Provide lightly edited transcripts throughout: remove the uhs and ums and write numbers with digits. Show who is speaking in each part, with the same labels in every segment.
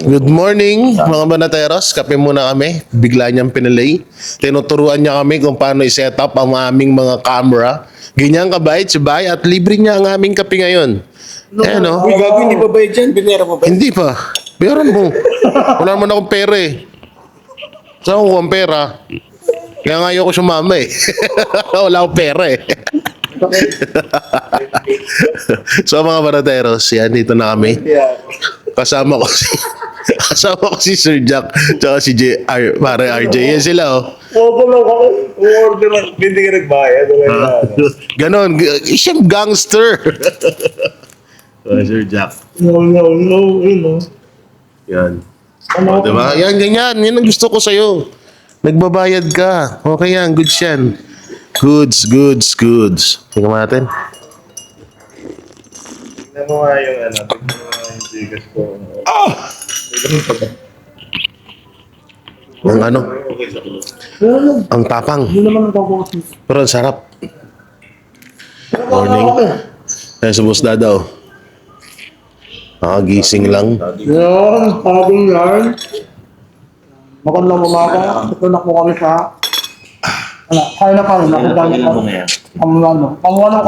Speaker 1: Good morning, mga banateros. Kape muna kami. Bigla niyang pinalay. Tinuturuan niya kami kung paano i-set up ang aming mga camera. Ganyan kabait si Bay at libre niya ang aming kape ngayon. Eh, no?
Speaker 2: Uy, gago, hindi pa ba dyan? Binera mo ba?
Speaker 1: Hindi pa. Bayaran mo. Wala naman akong pera eh. Saan ko ang pera? Kaya nga ayoko sumama eh. Wala akong pera eh. So mga banateros, yan, dito na kami. Kasama ko si Sir Jack tsaka si pare RJ. Yan sila oh.
Speaker 2: Oo, lang ako. Order lang. Hindi ka nagbayad.
Speaker 1: Ganon. Siyang gangster. Sir Jack.
Speaker 2: No.
Speaker 1: Yan. O, diba? Yan, ganyan. Yan ang gusto ko sa'yo. Nagbabayad ka. Okay yan. Goods yan. Goods. Tingnan mo natin.
Speaker 2: Tignan mo nga yung ano. Tignan mo nga yung bigas ko.
Speaker 1: Ang ano? Ang tapang.
Speaker 2: Hindi naman nagkakos.
Speaker 1: Pero ang sarap. Morning. Kaya sa boss dadaw. Nakagising lang.
Speaker 2: Yan, pagong yan. Magandang umaga. Tutunak mo kami sa... Kaya na kami.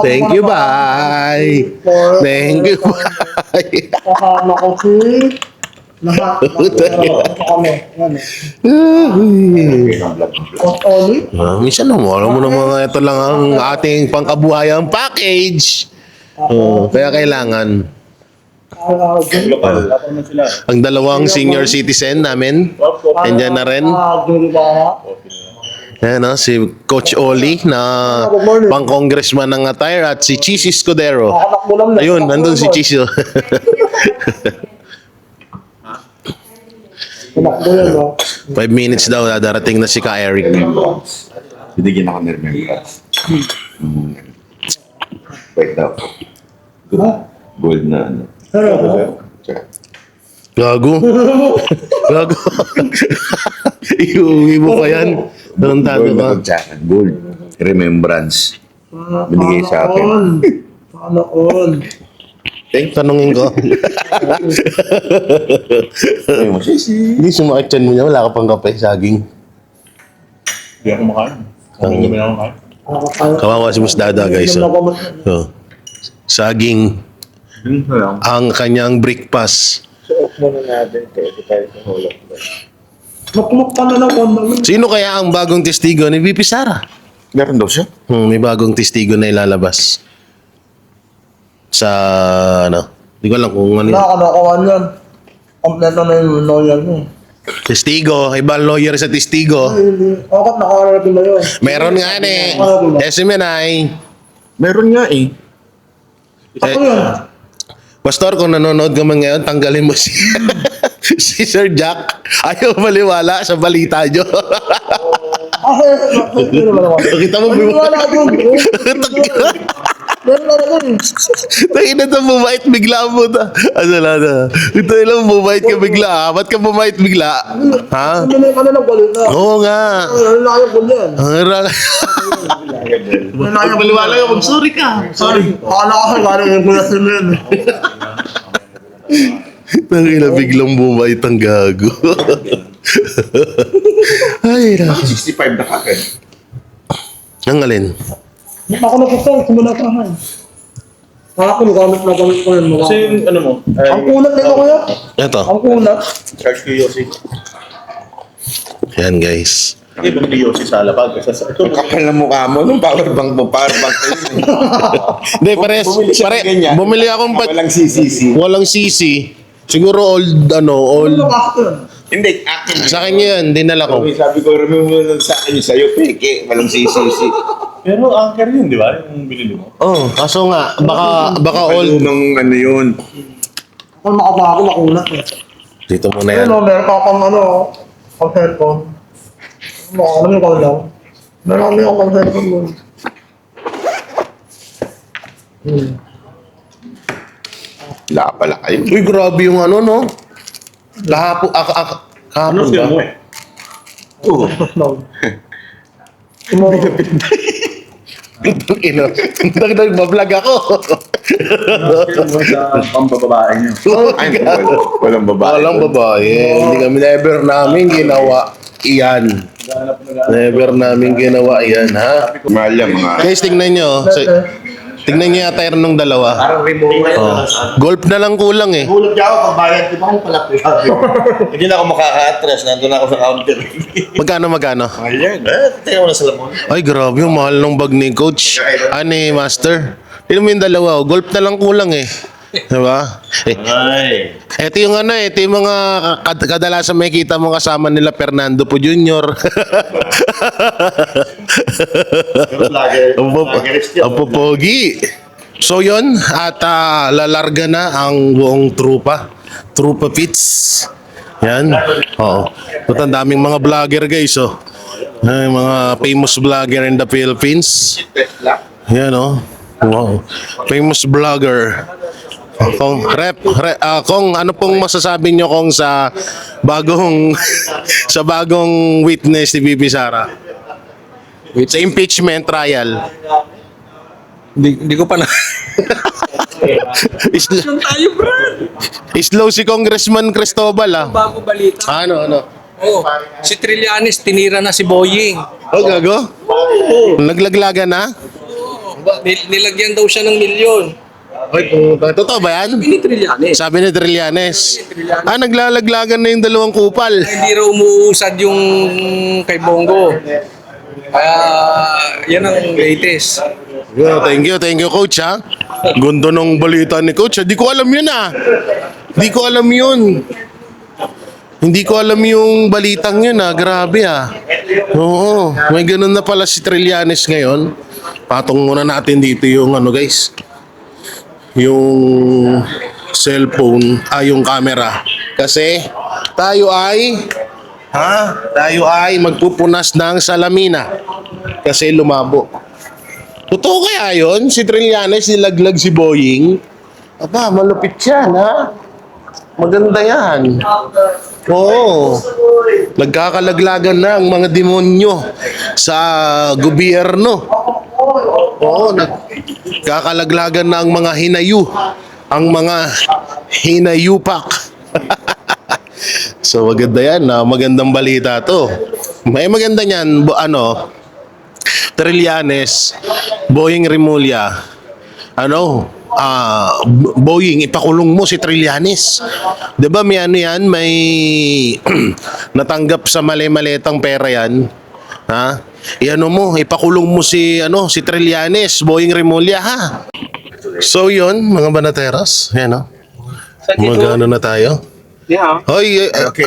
Speaker 1: Thank you, bye. Thank you, bye.
Speaker 2: Kasama ko si... Lahat. Kami. Oli.
Speaker 1: Minsan lang, alam mo naman ito lang ang ating pangkabuhayang package. Kaya kailangan. Ang dalawang senior citizen namin, andyan na rin. Ayan, no, si Coach Oli na pang-congressman ng attire at si Chisi Scudero. Ayun, nandun si Chisi. 5 minutes daw, darating na si Ka Eric.
Speaker 3: Binigyan ako ng remembrance. Wait daw. Gold na ano.
Speaker 1: Gago. Iuwi mo pa yan. Tarantado
Speaker 3: Gold
Speaker 1: ka.
Speaker 3: na pagtsakan. Gold. Remembrance. Binigay sa akin.
Speaker 2: Paano all?
Speaker 1: Tanungin ko.
Speaker 3: Ay mo, sisi.
Speaker 1: Hindi sumakit yan mo niya. Wala ka pang kape, saging.
Speaker 4: Hindi ako makain. Hindi naman ako makain.
Speaker 1: Kawawa si Musdada, guys. So, saging. Ang kanyang breakfast.
Speaker 2: Suot muna natin. Pwede tayo sa hulog. Maklok ka na lang.
Speaker 1: Sino kaya ang bagong testigo ni VP Sara?
Speaker 3: Meron daw siya.
Speaker 1: May bagong testigo na ilalabas. Sa, ano, hindi ko alam kung ano yun.
Speaker 2: Nakakanakuhan yan. Kompleto na yung lawyer mo.
Speaker 1: Testigo, ibang lawyer sa testigo.
Speaker 2: Bakit nakararating na yun?
Speaker 1: Meron nga eh. SMNI.
Speaker 3: Meron nga eh.
Speaker 2: Ako yun.
Speaker 1: Pastor, kung nanonood ka man ngayon, tanggalin mo si, si Sir Jack. Ayaw maliwala sa balita nyo. Kita mo,
Speaker 2: Wala yun. Meron na rin.
Speaker 1: Tangina na bumait bigla mo ta. Ano na. Ito lang bumait ka bigla. Ba't ka bumait bigla? Ha?
Speaker 2: Ano na lang balita?
Speaker 1: Oo nga.
Speaker 2: Ano na kayo po yan?
Speaker 1: Ang rala.
Speaker 2: Maliwala yung mag-sorry ka. Sorry. Akala ko sa gano'n yung kuya si Mel.
Speaker 1: Tangina biglang bumait ang gago. Ay, na.
Speaker 3: 65 na kakad.
Speaker 1: Ang alin?
Speaker 2: Ako na po sir, simula sa akin. Ako, gamit na gamit ko yun.
Speaker 4: Kasi yung ano mo,
Speaker 2: Ang kunat nito kuya.
Speaker 1: Ito.
Speaker 2: Ang kunat.
Speaker 4: charge ko Yossi.
Speaker 1: Yan guys.
Speaker 4: Hindi ba ni Yossi sa alapag? Ito,
Speaker 3: Kapal na mukha mo. Nung power bank mo. Power bank ko yun eh.
Speaker 1: Hindi, pares.
Speaker 3: Bumili siya ng ganyan.
Speaker 1: Bumili akong
Speaker 3: Walang CCC.
Speaker 1: walang sisi. Siguro old, old.
Speaker 2: Ano ba ako yun?
Speaker 3: Hindi, akin.
Speaker 1: Sa akin yun, dinala ko.
Speaker 3: Sabi ko, remember sa akin yung sa'yo, peke. Walang CCC.
Speaker 4: pero anchor yun, di ba? Yung binili mo.
Speaker 1: Oh, kaso nga, baka old.
Speaker 3: Ng ano yun.
Speaker 2: Ako nakabago, makunat eh.
Speaker 1: Dito muna yan.
Speaker 2: Ano, meron ka pang ano, pang cellphone. Alam mo ko lang. Meron kami ako pang cellphone mo.
Speaker 3: Wala pala kayo.
Speaker 1: Uy, grabe yung ano, no? Kahapon,
Speaker 4: Ano
Speaker 1: kahapon
Speaker 4: sila
Speaker 1: ba?
Speaker 4: mo eh?
Speaker 3: Oo.
Speaker 2: Tapos lang. Tomorrow.
Speaker 1: Ino, nagbablog ako.
Speaker 3: Pambababae niyo. Ay, walang babae.
Speaker 1: Walang babae. Hindi kami never namin ginawa iyan. Never namin ginawa iyan, ha?
Speaker 3: Mahal yan, mga...
Speaker 1: Guys, tingnan nyo. Tingnan nyo yata yung nung dalawa.
Speaker 2: Parang remote.
Speaker 1: Oh. Golf na lang kulang eh.
Speaker 2: Hulog niya ako, pagbayad ko pa kung pala
Speaker 5: Hindi na ako makaka-atras. Nandun ako sa counter.
Speaker 1: Magkano?
Speaker 5: Mahal yan. Tingnan mo na sa lamon.
Speaker 1: Ay, grabe yung mahal ng bag ni Coach. Ani, Master. Tingnan mo yung dalawa. Oh. Golf na lang kulang eh. Diba?
Speaker 5: Ay.
Speaker 1: Ito yung ano eh. Ito yung mga kadalasan may kita mo kasama nila Fernando po Jr. Ang popogi. So yun, at lalarga na ang buong trupa. Trupa Pits. Yan. Oo. At ang daming mga vlogger guys, oh. Ay, mga famous vlogger in the Philippines. Yan, oh. Wow. Famous vlogger. Kung kung ano pong masasabi nyo kung sa bagong sa bagong witness ni Bibi Sara? Sa impeachment trial.
Speaker 6: Hindi ko pa na. Tayo, Brad.
Speaker 1: Slow si Congressman Cristobal ah.
Speaker 6: Bago balita.
Speaker 1: Ano?
Speaker 6: Oh, si Trillanes tinira na si Boying.
Speaker 1: Oh, gago? Naglaglaga na?
Speaker 6: Nilagyan daw siya ng milyon.
Speaker 1: Ay, totoo ba yan?
Speaker 6: Ini Trillanes.
Speaker 1: Sabi ni Trillanes. Naglalaglagan na yung dalawang kupal.
Speaker 6: Hindi raw umuusad yung kay Bongo. Kaya yan ang latest.
Speaker 1: Yeah, thank you coach ha. Gundo ng balita ni coach. Di ko alam yun ah. Di ko alam yun. Hindi ko alam yung balitang yun ah. Grabe ah. Oo, may ganun na pala si Trillanes ngayon. Patong muna natin dito yung ano guys. Yung cellphone, yung camera. Kasi tayo ay magpupunas ng salamina. Kasi lumabo. Totoo kaya yun? Si Trillanes nilaglag si Boying? Aba, malupit yan ha? Maganda yan. Oo. Nagkakalaglagan na ang mga demonyo sa gobyerno. Oo, nagkakalaglagan na ang mga hinayu. Ang mga hinayupak. So maganda yan. Magandang balita to. May maganda niyan. Trillanes, Boying Rimulya. Boying, ipakulong mo si Trillanes. 'Di ba may ano yan, may natanggap sa mali-malitang pera yan. Ha? Iano mo, ipakulong mo si Trillanes, Boying Rimulya ha. So 'yun, mga banateros, yan oh. Magano na tayo?
Speaker 2: Yeah.
Speaker 1: Hoy,
Speaker 2: Okay,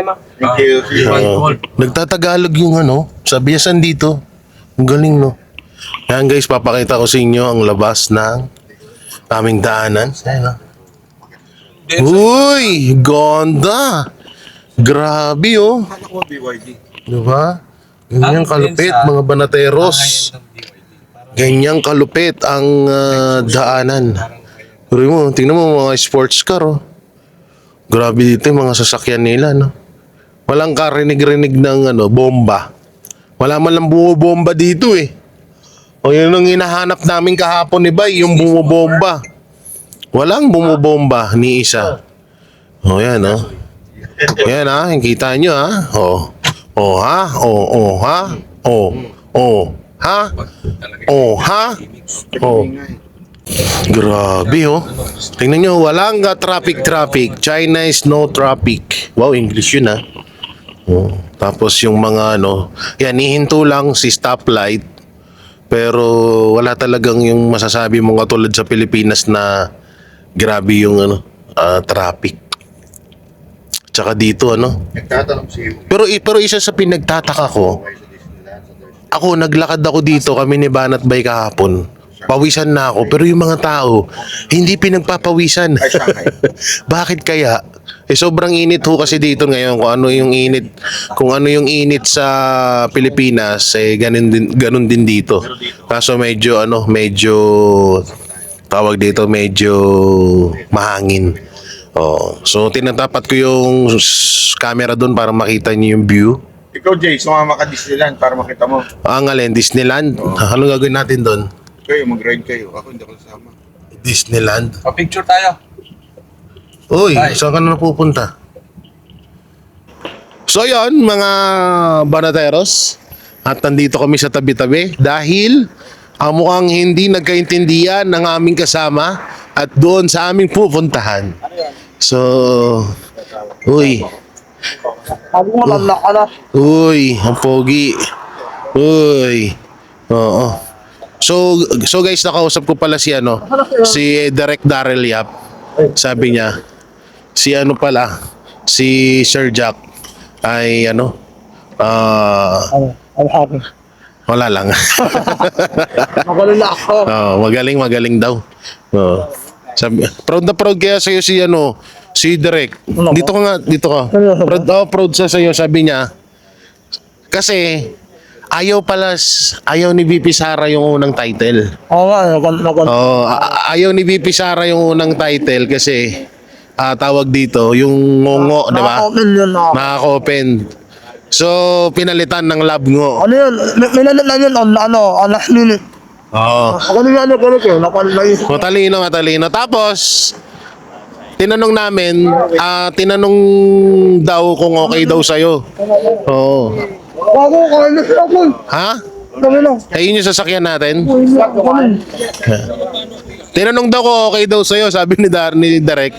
Speaker 2: ma.
Speaker 3: Thank you.
Speaker 1: nagtatagalog yung sabiyasan dito. Ang galing no. Yan guys, papakita ko sa inyo ang labas ng aming daanan. Ayan, uy, ganda. Grabe oh. Diba? Ganyang kalupit mga banateros. Ganyang kalupit ang daanan. Pero mo, tingnan mo mga sports car oh. Grabe dito yung mga sasakyan nila no. Walang karinig-rinig ng bomba. Wala man lang bumobomba dito eh. O yun ang hinahanap namin kahapon ni Bay, yung bumobomba. Walang bumobomba ni isa. O yan oh. Yan ha, kita nyo ha. O ha, o ha, ha, ha. Grabe oh. Tingnan nyo, walang traffic. China is no traffic. Wow, English yun ha. Oh. Tapos yung mga yan, hihinto lang si stoplight. Pero wala talagang yung masasabi mo katulad sa Pilipinas na grabe yung traffic. Tsaka dito Pero isa sa pinagtataka ko, naglakad ako dito, kami ni Banat Bay kahapon. Pawisan na ako, pero yung mga tao hindi pinagpapawisan. Bakit kaya? Sobrang init ho kasi dito ngayon. Kung ano yung init sa Pilipinas, ganun din dito. Kaso medyo tawag dito, medyo mahangin. So tinatapat ko yung camera doon para makita niyo yung view.
Speaker 3: Ikaw, Jay, sumama ka Disneyland para makita mo.
Speaker 1: Ang alin, Disneyland. Anong gagawin natin doon?
Speaker 3: Kayo, mag-ride kayo. Ako hindi ako kasama.
Speaker 1: Disneyland.
Speaker 6: Pa-picture tayo.
Speaker 1: Uy,
Speaker 6: Ay.
Speaker 1: saan ka na napupunta? So yon mga banateros. At nandito kami sa tabi-tabi dahil ang mukhang hindi nagkaintindihan ng aming kasama at doon sa aming pupuntahan. So, uy,
Speaker 2: Sabi ko malala ka na.
Speaker 1: uy, ang pogi. Uy. Oo. So guys, nakausap ko pala si si Direk Daryl Yap. Sabi niya, si si Sir Jack ay
Speaker 2: Ano sabi?
Speaker 1: wala lang.
Speaker 2: Magalala ako.
Speaker 1: Magaling daw. Sabi, proud na proud kaya sa'yo si Direk.
Speaker 2: Ano
Speaker 1: Dito ka. Proud sa sa'yo, sabi niya. Kasi, ayaw ni VP Sara yung unang title.
Speaker 2: Oo nga,
Speaker 1: Ayaw ni VP Sara yung unang title kasi, tawag dito, yung ngongo, di ba?
Speaker 2: Naka-open yun na.
Speaker 1: Nakaka-open. So, pinalitan ng lab ngo.
Speaker 2: Ano yun? May nalala yun on last minute.
Speaker 1: Oo.
Speaker 2: Ako nung ano ganito eh, napalaisip.
Speaker 1: Matalino. Tapos, tinanong namin, tinanong daw kung okay daw sa'yo. Oo.
Speaker 2: Bago ko kain sila ko.
Speaker 1: Ha?
Speaker 2: Kami lang.
Speaker 1: Ayun yung sasakyan natin.
Speaker 2: Kami.
Speaker 1: Tinanong daw kung okay daw sa'yo, sabi ni Direk.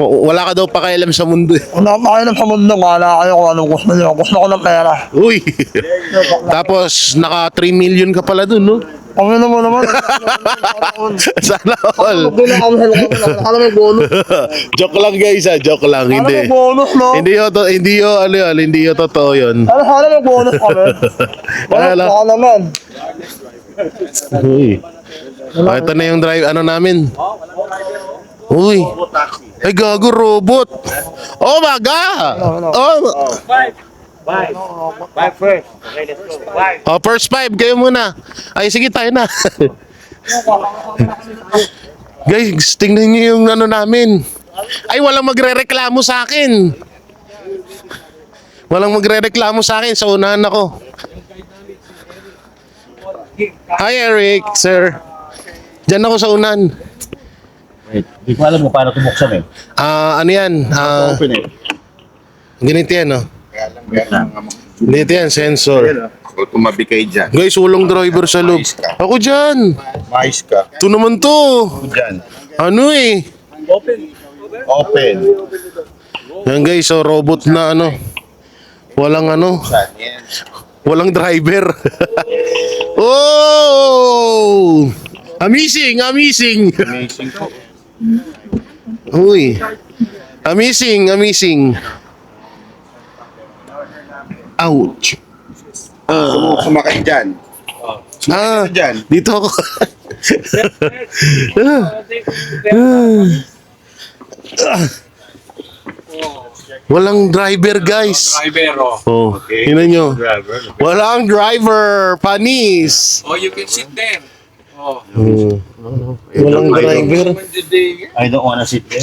Speaker 1: Wala ka daw pakialam sa mundo.
Speaker 2: Wala pa kayo sa mundo, kala kayo kung anong gusto nyo. Gusto ko ng pera.
Speaker 1: Uy! Tapos, naka 3 million ka pala dun, no?
Speaker 2: Kami naman.
Speaker 1: Sana all.
Speaker 2: Kami na kami sa lugar. Nakala may bonus.
Speaker 1: Joke lang guys, joke lang.
Speaker 2: Nakala
Speaker 1: Hindi.
Speaker 2: may bonus, no?
Speaker 1: Hindi yun totoo yun.
Speaker 2: Nakala may bonus kami.
Speaker 1: Wala.
Speaker 2: Baka naman.
Speaker 1: Uy. Ito na yung drive, namin. Uy. Ay, gago, robot. Oh my God. First five, kayo muna. Ay, sige, tayo na. Guys, tingnan niyo yung namin. Ay, walang magre-reklamo sa akin. Sa unahan ako. Hi, Eric, sir. Diyan ako sa unahan.
Speaker 5: Wait, di ko alam kung paano tumuksan eh.
Speaker 1: Ano yan?
Speaker 3: Open eh.
Speaker 1: Ganito yan, no?
Speaker 3: Kaya lang,
Speaker 1: Ganito yan, sensor.
Speaker 3: o tumabi kayo dyan.
Speaker 1: Guys, walang driver sa loob. Ako dyan.
Speaker 3: Mais ka.
Speaker 1: Ito naman to.
Speaker 3: Dyan.
Speaker 1: Ano eh?
Speaker 3: Open.
Speaker 1: Yan guys, so robot na Walang
Speaker 3: Saan yan?
Speaker 1: walang driver. Oh! Amazing.
Speaker 3: Amazing po.
Speaker 1: Uy. Amazing. Ouch.
Speaker 3: Sumakay dyan. Dyan.
Speaker 1: Dito ako. Walang driver, guys.
Speaker 6: Driver,
Speaker 1: Oh, tingnan nyo. Walang driver. Panis.
Speaker 6: you can sit there.
Speaker 1: Walang driver.
Speaker 5: I don't wanna sit there.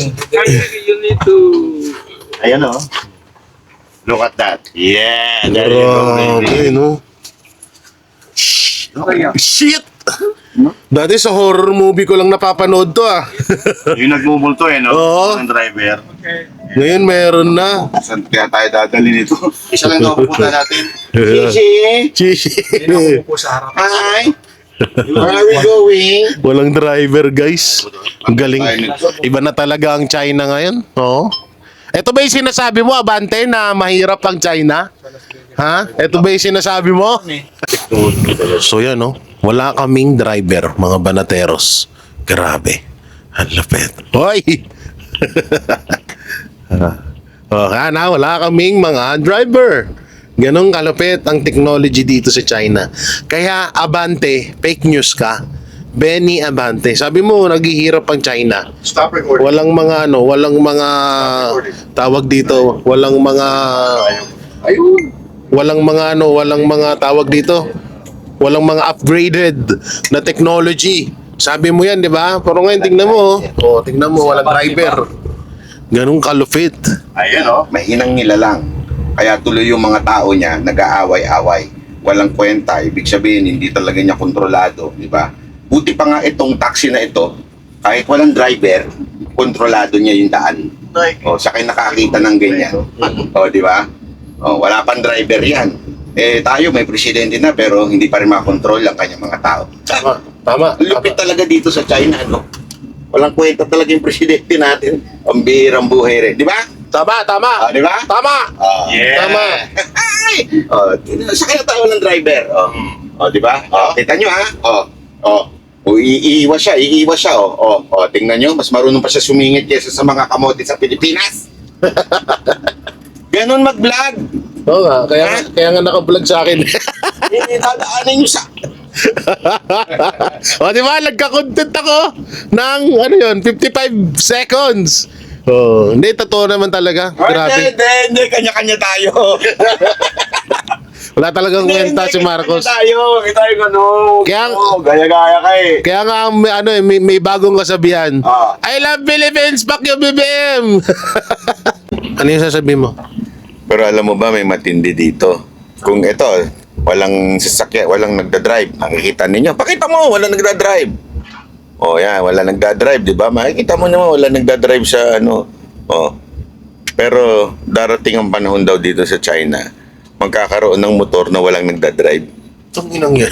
Speaker 6: You need to...
Speaker 5: Ayan o.
Speaker 3: Look at that. Yeah. There you go,
Speaker 1: Grabe,
Speaker 3: baby.
Speaker 1: no? Shit! Dati sa horror movie ko lang napapanood to
Speaker 3: Yung nagmumulto no?
Speaker 1: Oo.
Speaker 3: Ang driver.
Speaker 1: Ngayon meron na.
Speaker 3: Saan kaya tayo dadalhin ito? Isa lang daw pupunta natin.
Speaker 1: Chichi.
Speaker 3: Hi! Where are we going?
Speaker 1: Walang driver, guys. Ang galing. Iba na talaga ang China ngayon. Oo. Ito ba yung sinasabi mo, Abante, na mahirap ang China? Ha? Ito ba yung sinasabi mo? So yan, no? Wala kaming driver, mga banateros. Grabe. Ang lapit. Hoy! Wala kaming mga driver. Ganong kalupit ang technology dito sa China. Kaya, Abante, fake news ka. Benny Abante. Sabi mo, naghihirap ang China.
Speaker 3: Stop recording.
Speaker 1: Walang mga tawag dito, walang mga tawag dito, walang mga upgraded na technology. Sabi mo yan, di ba? Pero ngayon, tingnan mo. Tingnan mo, walang driver. Ganun kalupit.
Speaker 3: Ayan may inang nila lang. Kaya tuloy yung mga tao niya nag-aaway-away. Walang kwenta, ibig sabihin hindi talaga niya kontrolado, di ba? Buti pa nga itong taxi na ito, kahit walang driver, kontrolado niya yung daan. O, sa kayo nakakita ng ganyan. O, di ba? O, wala pang driver yan. Eh, tayo may presidente na pero hindi pa rin makontrol ang kanyang mga tao.
Speaker 1: Tama. Tama.
Speaker 3: Ang lupit talaga dito sa China, no? Walang kwenta talaga yung presidente natin. Ang bihirang buhay rin. Di ba?
Speaker 1: Tama. Tama.
Speaker 3: Di ba?
Speaker 1: Tama. Tama.
Speaker 3: Ay! Sakay na tayo ng driver. Di ba? Kita nyo, ha? Iiwas siya. Tingnan nyo, mas marunong pa siya sumingit kaysa sa mga kamote sa Pilipinas. Ganon mag-vlog.
Speaker 1: Oo nga, kaya nga naka-vlog sa akin.
Speaker 3: Dadaanin nyo sa...
Speaker 1: O, di ba? Nagka-content ako ng, 55 seconds. Oh, hindi, totoo naman talaga. Grabe.
Speaker 3: Hindi, kanya-kanya tayo.
Speaker 1: Wala talagang kwenta si Marcos.
Speaker 3: Tayo, kita yung ano.
Speaker 1: Kaya-
Speaker 3: Gaya-gaya ka eh.
Speaker 1: Kaya nga, may bagong kasabihan.
Speaker 3: Ah.
Speaker 1: I love Philippines, fuck you, BBM! Ano yung sasabihin mo?
Speaker 3: Pero alam mo ba, may matindi dito. Kung ito, walang sasakyan, walang nagdadrive. Makikita ninyo. Pakita mo, walang nagdadrive. Yan, wala nagdadrive, di ba? Makikita mo naman, wala nagdadrive sa ano. Pero darating ang panahon daw dito sa China, magkakaroon ng motor na walang nagdadrive.
Speaker 1: Itong inang yan.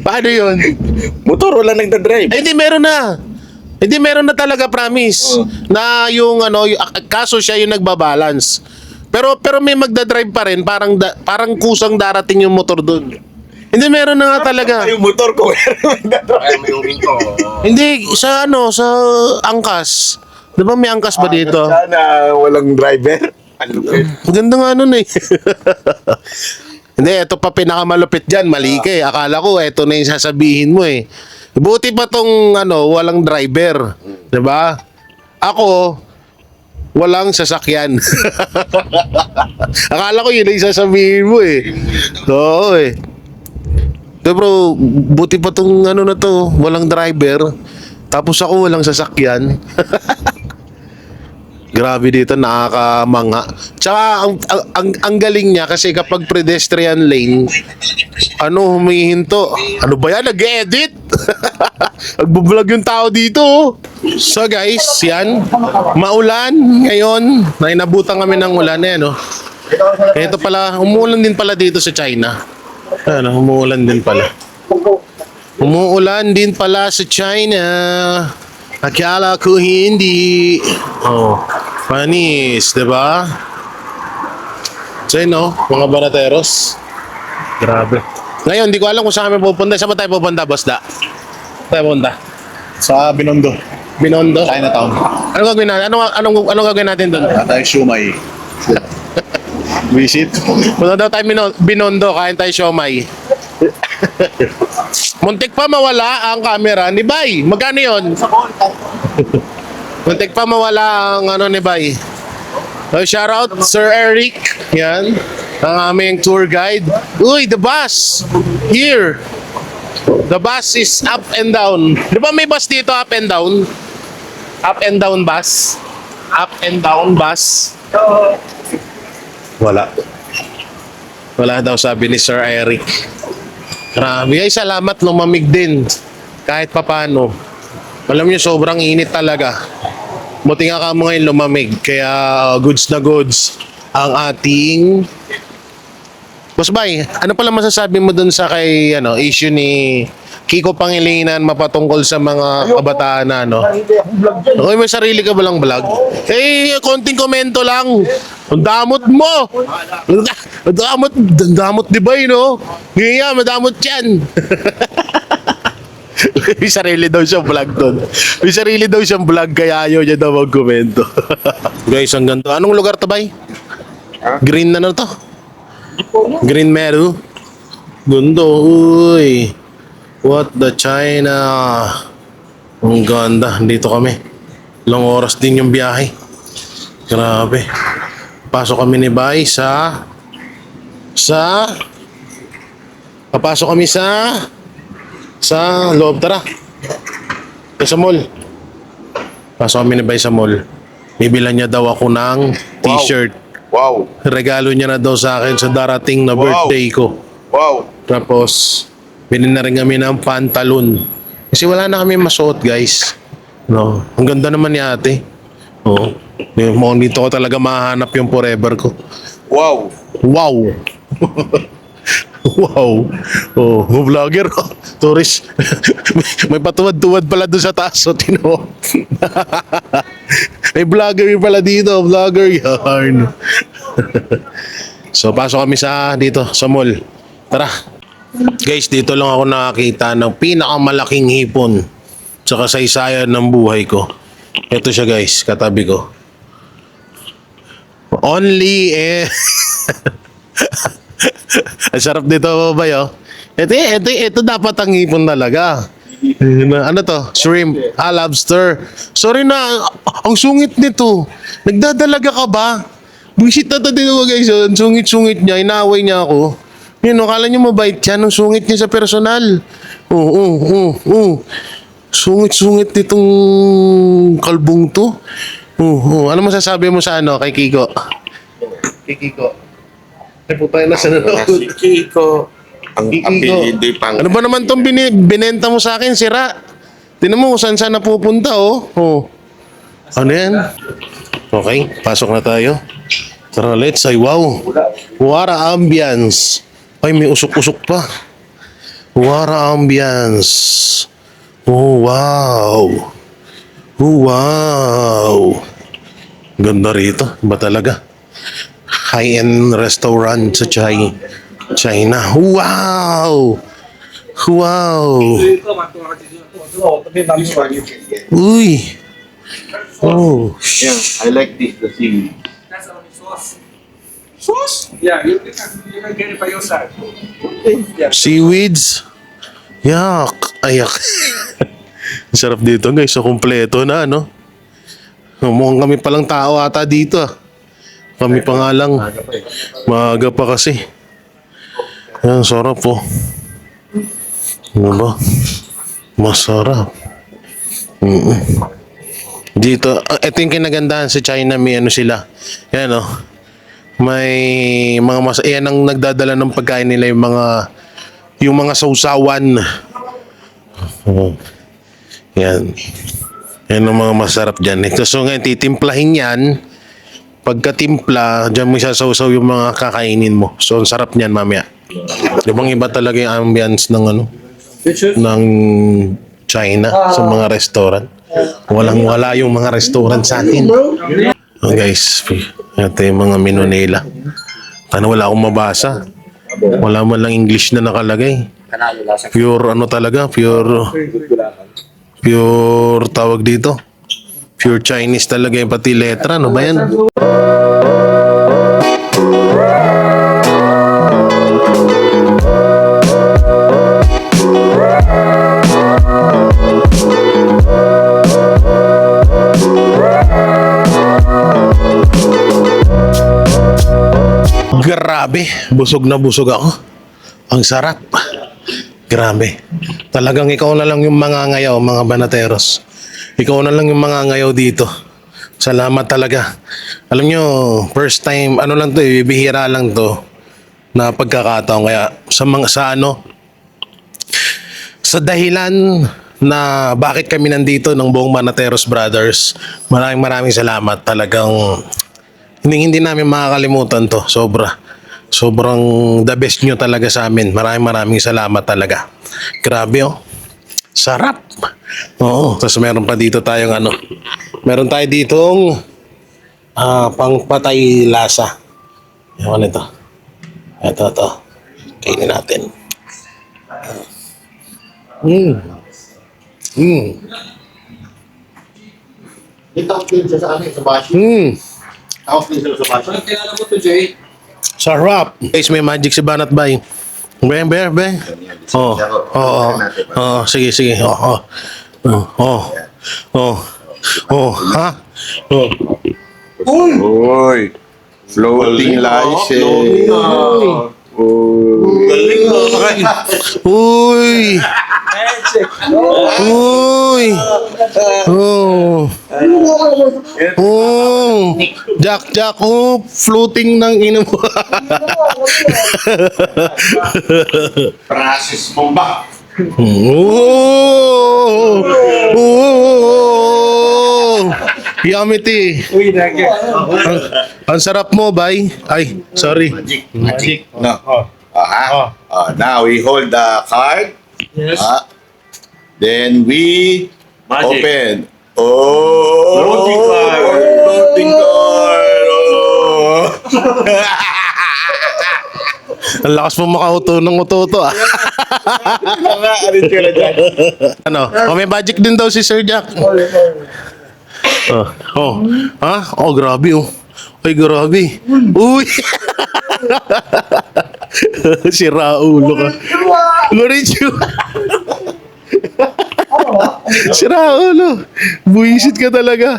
Speaker 1: Paano yun?
Speaker 3: Motor wala nagdadrive.
Speaker 1: Hindi, meron na. Hindi, meron na talaga, promise. Na yung kaso siya yung nagbabalance. Pero may magdadrive pa rin, parang kusang darating yung motor doon. Hindi, meron na nga talaga.
Speaker 3: Yung motor ko meron nagdadrive.
Speaker 1: Hindi, sa angkas. Di ba may angkas ba dito?
Speaker 3: Sana walang driver.
Speaker 1: Ang ganda nga nun eh. Hindi, ito pa pinakamalupit dyan. Mali ka eh. Akala ko, ito na yung sasabihin mo eh. Buti pa tong walang driver. Diba? Ako, walang sasakyan. Akala ko yun ang sasabihin mo eh. Oo eh. Pero buti pa tong na to, walang driver. Tapos ako walang sasakyan. Grabe dito, nakakamanga. Tsaka ang galing niya kasi kapag pedestrian lane, humihinto. Ano ba yan? Nag-edit? Nagbo-vlog yung tao dito. So guys, yan. Maulan ngayon. Nainabutan kami ng ulan. Ito pala, umuulan din pala dito sa China. Umuulan din pala. Umuulan din pala sa China. Akala ko hindi. Panis, diba? So yun, mga banateros. Grabe. Ngayon, di ko alam kung saan kami pupunta. Saan ba tayo pupunta, boss da? Tayo pupunta?
Speaker 4: Sa Binondo.
Speaker 1: Binondo?
Speaker 4: Chinatown.
Speaker 1: Ano gagawin natin? Anong gagawin natin doon?
Speaker 4: Tayo siumay. Visit.
Speaker 1: Punta daw tayo Binondo, kain tayo siomay. Muntik pa mawala ang camera ni Bay. Magkano yun? Muntik pa mawala ang ni Bay. Shout out Sir Eric. Yan. Ang aming tour guide. Uy, the bus. Here. The bus is up and down. Di ba may bus dito up and down? Up and down bus. Up and down bus. Wala. Wala daw, sabi ni Sir Eric. Grabe, ay salamat, lumamig din. Kahit papano. Alam niyo, sobrang init talaga. Buti nga ka mo ngayon lumamig. Kaya goods na goods ang ating... Boss Bay, ano pala masasabi mo dun sa issue ni Kiko Pangilinan mapatungkol sa mga kabataan na Okay, may sarili ka ba lang vlog? Konting komento lang. Ang damot mo. Ang damot di ba Ngayon, madamot yan. May sarili daw siyang vlog doon. May sarili daw siyang vlog kaya ayaw niya daw magkomento. Guys, ang ganda. Anong lugar to, Bay? Green na to? Green meadow. Gundo, uy. What the China. Ang ganda. Dito kami. Ilang oras din yung biyahe. Grabe. Pasok kami ni Bay papasok kami sa loob. Tara. Sa mall. Pasok kami ni Bay sa mall. Bibilan niya daw ako ng t-shirt.
Speaker 3: Wow.
Speaker 1: Regalo niya na daw sa akin sa darating na
Speaker 3: Wow.
Speaker 1: birthday ko.
Speaker 3: Wow.
Speaker 1: Tapos, bilhin na rin kami ng pantalon. Kasi wala na kami masuot, guys. No, ang ganda naman ni ate. Oo. Mukhang dito ko talaga mahanap yung forever ko.
Speaker 3: Wow.
Speaker 1: Wow! Wow! Oh, vlogger. Tourist. May patuwad-tuwad pala doon sa taas. So, tino. May vlogger pala dito. Vlogger yarn. So, pasok kami dito sa mall. Tara. Guys, dito lang ako nakakita ng pinakamalaking hipon sa kasaysayan ng buhay ko. Ito siya guys, katabi ko. Only ang sarap dito ba yo? Ito dapat ang hipon talaga. Ano to? Shrimp, lobster. Sorry na, ang sungit nito. Nagdadalaga ka ba? Buisit na to din ako guys. Ang sungit-sungit niya, inaway niya ako. Yun, akala niyo mabait yan. Ang sungit niya sa personal. Sungit-sungit nitong kalbong to. Ano masasabi mo sa kay Kiko? Kay Kiko. Ay putay na sa
Speaker 3: Si Kiko. Ang apelido pang...
Speaker 1: Ano ba naman tong binenta mo sa akin, sira? Tinan mo kung saan napupunta, oh. Ano yan? Okay, pasok na tayo. Tara, let's say, wow. Wara ambience. Ay, may usok-usok pa. Wara ambience. Oh, wow. Oh, wow. Ganda rito. Ba talaga? High-end restaurant sa China. Wow! Wow! Uy! Oh,
Speaker 3: Yeah, I like this, the seaweed.
Speaker 6: That's only sauce. Sauce? Yeah, you can get it by yourself. Yeah.
Speaker 1: seaweeds. Yak! Ayak. Ang sarap dito guys. So, kompleto na, no? Mukhang kami palang tao ata dito, ah. Kami pa nga lang. Maaga pa kasi. Yan, sarap po. Ano ba? Masarap. Dito, ito yung kinagandahan sa China, may ano sila. Yan, oh. May mga yan ang nagdadala ng pagkain nila, yung mga sausawan. Yan. Yan ang mga masarap dyan. Ito, so ngayon, titimplahin yan. Pagkatimpla, dyan mo isasawsaw yung mga kakainin mo. So, ang sarap niyan mamaya. Ibang iba talaga yung ambience ng ng China sa mga restaurant. Wala yung mga restaurant sa atin. Oh, guys, ito yung mga menu nila. Wala akong mabasa. Wala man lang English na nakalagay. Pure ano talaga, pure tawag dito. Pure Chinese talaga yung pati letra. Ano ba yan? Grabe, busog na busog ako. Ang sarap. Grabe. Talagang ikaw na lang yung mga ngayaw, mga banateros. Ikaw na lang yung mga ngayaw dito. Salamat talaga. Alam nyo, first time, ano lang to, bihira lang to na pagkakataon. Kaya sa dahilan na bakit kami nandito ng buong Banateros Brothers, maraming salamat. Talagang hindi namin makakalimutan to. Sobrang the best nyo talaga sa amin. Maraming salamat talaga. Grabe oh. Sarap. Oo. Tapos meron pa dito tayong meron tayo ditong pangpatay lasa. Ano ito? Ito. Kainin natin.
Speaker 2: Ito din siya sa amin, sa bashi. Tapos din sila sa bashi.
Speaker 6: Parang kilala mo to, Jay.
Speaker 1: Sarap. Guys, may magic si Banat Bay. Be. Sige. Ha?
Speaker 3: Uy! Floating license.
Speaker 1: Uy! Uy! Oh! Oh! Jack, oh! Floating ng ino mo.
Speaker 3: Process mo ba?
Speaker 1: Oh! Oh! Yummy tea.
Speaker 6: Uy, nage.
Speaker 1: Ang sarap mo, bay. Ay, sorry.
Speaker 3: Magic. No. Now we hold the card.
Speaker 6: Yes.
Speaker 3: Then we
Speaker 4: Magic.
Speaker 3: open. Oh!
Speaker 4: Floating card.
Speaker 3: Floating card. Oh!
Speaker 1: Ang lakas mo makauto ng uto ah. Ano? Oh, may magic din daw si Sir Jack. Oh. Oh. Ha? Oh, grabe oh. Ay, grabe. Uy! Si Raulo ka. Konnichiwa. Si Raulo. Buisit ka talaga.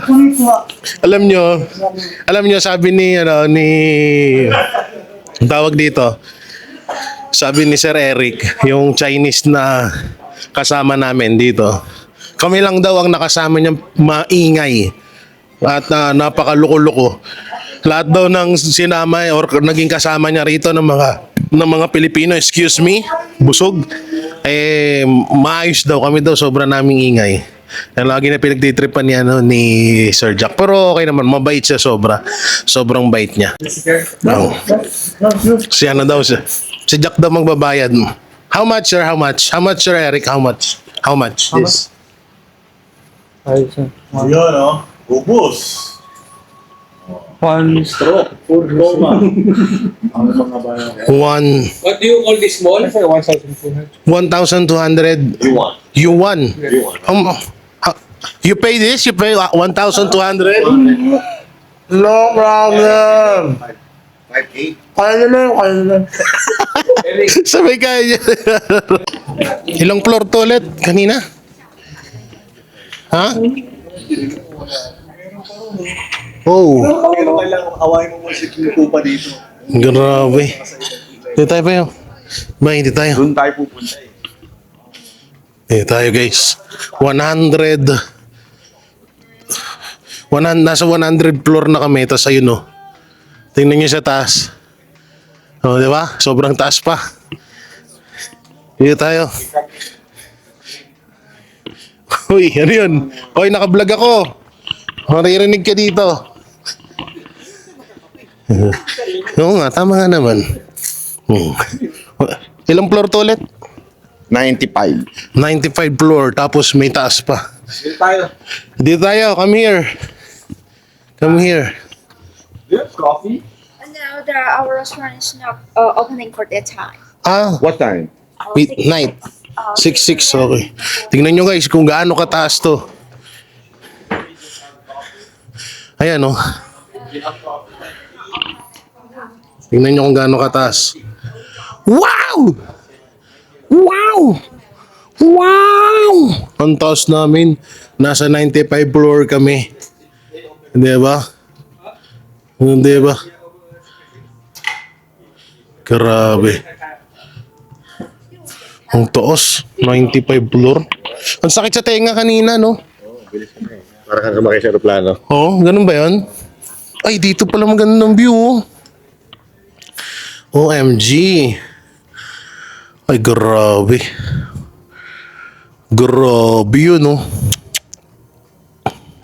Speaker 1: Alam nyo, sabi ni, ang tawag dito, sabi ni Sir Eric, yung Chinese na kasama namin dito, kami lang daw ang nakasama niyang maingay at napakaluko-luko. Lahat daw ng sinama or naging kasama niya rito ng mga Pilipino, excuse me, busog, maayos daw kami daw, sobra naming ingay. Yan lagi na pinagtitripan niya ni Sir Jack. Pero okay naman, mabait siya sobra. Sobrang bait niya. Oh. Siya na daw siya. Si Jack daw magbabayad. How much, sir? How much? How much, Sir Eric? How much? How much? This.
Speaker 4: Yun, no? Ubus.
Speaker 2: One
Speaker 4: Stroke. Full coma. Ang mga bayan.
Speaker 6: What do you call this mall?
Speaker 1: 1,200
Speaker 4: You want.
Speaker 1: yuan.
Speaker 4: You want.
Speaker 1: You pay this? You pay 1,200?
Speaker 2: No problem.
Speaker 3: 5K?
Speaker 2: Kaya naman.
Speaker 1: Sabay kaya. Ilang floor to ulit kanina? Ha? Oh,
Speaker 4: Pero kailangan awayin mo muna si Kupa dito.
Speaker 1: grabe. Hindi tayo pa yun. Ba, hindi tayo.
Speaker 4: Doon tayo pupunta eh.
Speaker 1: Hindi tayo guys. 100, nasa 100 floor na kami. Tapos ayun oh. Tingnan nyo sa taas. Oh, di ba? Sobrang taas pa. Hindi tayo. Uy, ano yun? Uy, nakablog ako. Maririnig ka dito. Oo nga, tama nga naman. Ilang floor to ulit?
Speaker 3: 95.
Speaker 1: 95 floor, tapos may taas pa.
Speaker 6: Dito tayo.
Speaker 1: Dito tayo, come here. Come here.
Speaker 6: Coffee?
Speaker 7: No, our restaurant is not opening for that time.
Speaker 1: Ah,
Speaker 3: What time?
Speaker 1: midnight. 6:06, okay. Tingnan nyo guys kung gaano kataas to. Ayan oh. Tingnan nyo kung gaano kataas. Wow! Wow! Wow! Ang taas namin. Nasa 95 floor kami. Hindi ba? Hindi ba? Grabe. Ang taas. 95 floor. Ang sakit sa tenga kanina, no?
Speaker 4: Para kang sumakay sa aeroplano.
Speaker 1: Oo, ganun ba yun? Ay, dito pala magandang view, oh. OMG. Ay, grabe. Grabe yun, oh.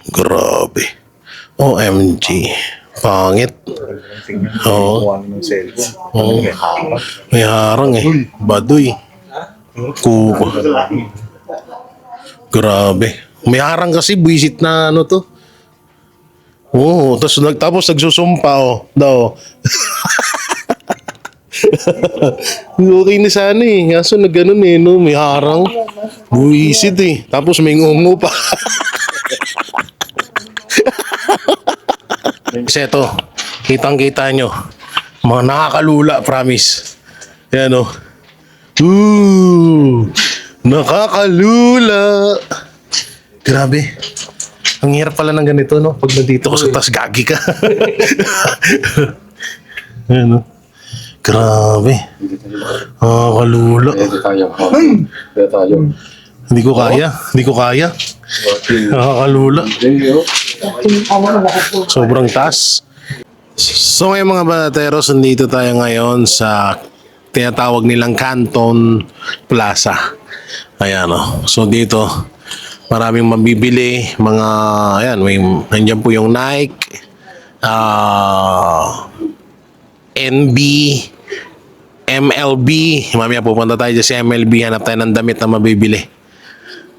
Speaker 1: Grabe. OMG. Pangit. Oo.
Speaker 4: Ng cellphone.
Speaker 1: Oo. May harang eh. Baduy. Kuko. Grabe. May harang kasi, buwisit na ano to. Oo, tapos nagsusumpa, oh. Daw. Okay na sana eh. Kaso na ganun eh, no? May harang. Buwisit eh. Tapos may ngungu pa. Kasi ito, kitang-kita nyo. Mga nakakalula, promise. Yan o. Nakakalula. Grabe. Ang hirap pala ng ganito, no? Pag nandito ko sa taas, gagi ka. Yan o. Grabe. Nakakalula.
Speaker 3: Pwede tayo.
Speaker 1: Hindi ko kaya. Hindi ko kaya. Nakakalula. Sobrang taas. So ngayon mga banateros, nandito tayo ngayon sa tinatawag nilang Canton Plaza. Ayan o. So dito, maraming mabibili. Mga, ayan, nandiyan po yung Nike, NB, MLB. Mamaya pupunta tayo dyan sa MLB. Hanap tayo ng damit na mabibili.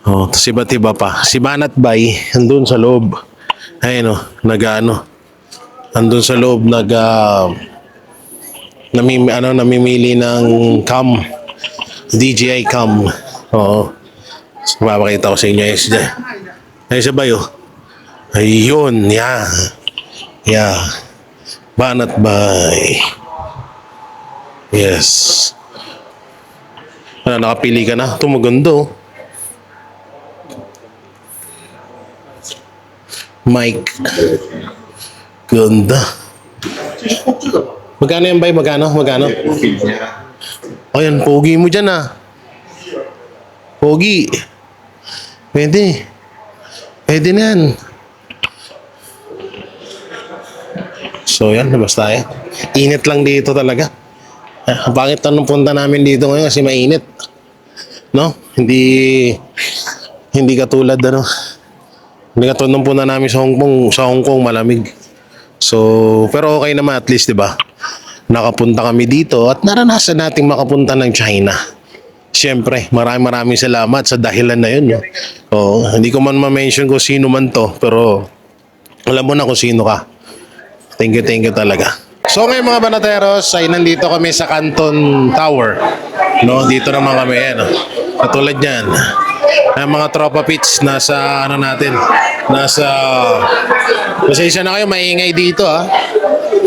Speaker 1: Oh, tapos iba't iba pa. Si Banat Bay, andun sa loob. Ayun o, andun sa loob, namimili ng cam. DJI cam. Oo. So, mapapakita ko sa inyo. Ayun sa Bay, oh. Ayun, yeah. Yeah. Banat Bay. Yes. Nakapili ka na. Ito maganda, oh. Mike. Ganda. Magkano yan, Bay? Magkano? O yan, pogi mo dyan, ah. Pogi. Pwede. Pwede na yan. So yan, labas tayo. Init lang dito talaga. Bakit anong punta namin dito ngayon? Kasi mainit. No? Hindi katulad hindi katulad nung punta namin sa Hong Kong malamig. So, pero okay naman at least, 'di ba? Nakapunta kami dito at naranasan nating makapunta ng China. Siyempre, maraming salamat sa dahilan na 'yun. No? Hindi ko man ma-mention kung sino man 'to, pero alam mo na kung sino ka. Thank you talaga. So ngayon mga banateros, ay nandito kami sa Canton Tower. No, dito naman kami katulad niyan. Ang mga tropa pits nasa pasensya na kayo, maingay dito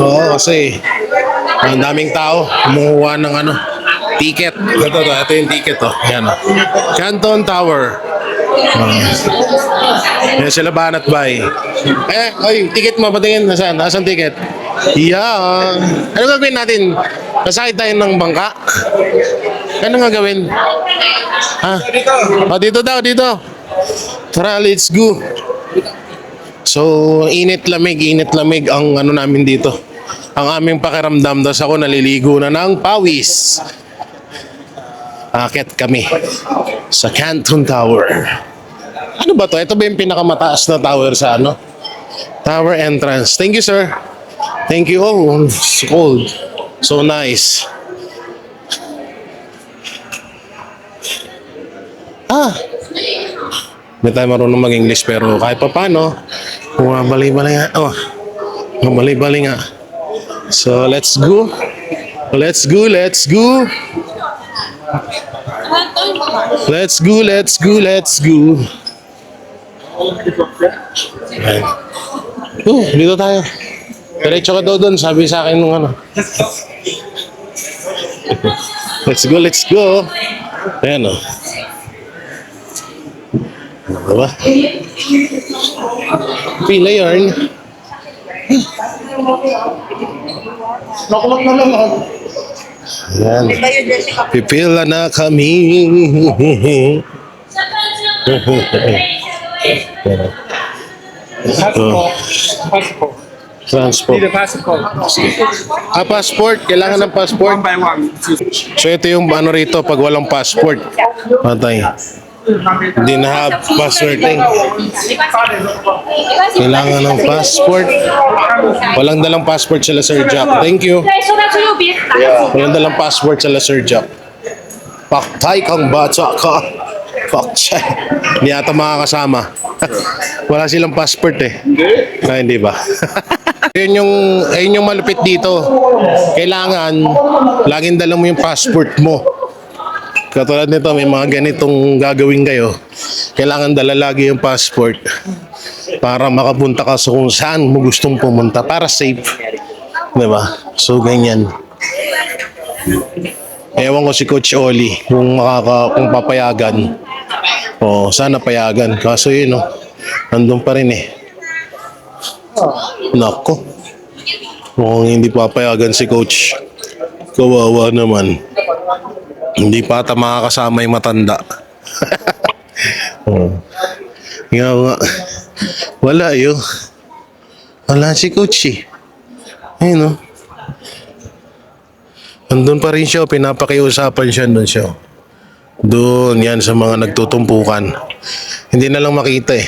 Speaker 1: Oo, kasi ang daming tao kumuha ng ticket. Ito yung ticket Yan Canton Tower. Yan sila Banat Bay. Oy, ticket mo patingin, nasaan ticket? Yeah. Ano gagawin natin? Nasakit tayo ng bangka? Ano nga gawin? Dito daw. Tara, let's go. So, init lamig ang namin dito. Ang aming pakiramdam, tas ako naliligo na ng pawis. Akit kami sa Canton Tower. Ano ba to? Ito ba yung pinakamataas na tower sa Tower entrance. Thank you, sir. Thank you. Oh, it's cold. So nice. Hindi tayo marunong mag-English pero kahit pa paano, bumabali-bali nga. Bumabali-bali nga. So, let's go. Let's go. Let's go. Ayan. Dito tayo. Diretso ka daw doon, sabi sa akin nung Let's go. Ayan Diba? Pila yarn.
Speaker 2: Nakulot na naman.
Speaker 1: Ayan. Pipila na kami. Transport. Passport. Kailangan ng passport. So ito yung rito pag walang passport. Patay. Hindi na have passport Kailangan ng passport. Walang dalang passport sila Sir Jack. Thank you. Walang dalang passport sila Sir Jack. Paktay kang bata ka. Paktay. Hindi ata makakasama. Wala silang passport hindi ba? Ayun yung malupit dito. Kailangan laging dala mo yung passport mo. Katulad nito, may mga ganitong gagawin kayo. Kailangan dala lagi yung passport para makapunta ka sa kung saan mo gustong pumunta para safe. Diba? So, ganyan. Ewan ko si Coach Oli kung papayagan. Sana payagan. Kaso yun, nandun pa rin Nako. Mukhang hindi papayagan si Coach. Kawawa naman. Hindi pa ata makakasama yung matanda. Nga nga. Wala yun. Wala si Coach eh. Ayun, no? Andun pa rin siya, pinapakiusapan siya doon siya. Doon, yan sa mga nagtutumpukan. Hindi na lang makita eh.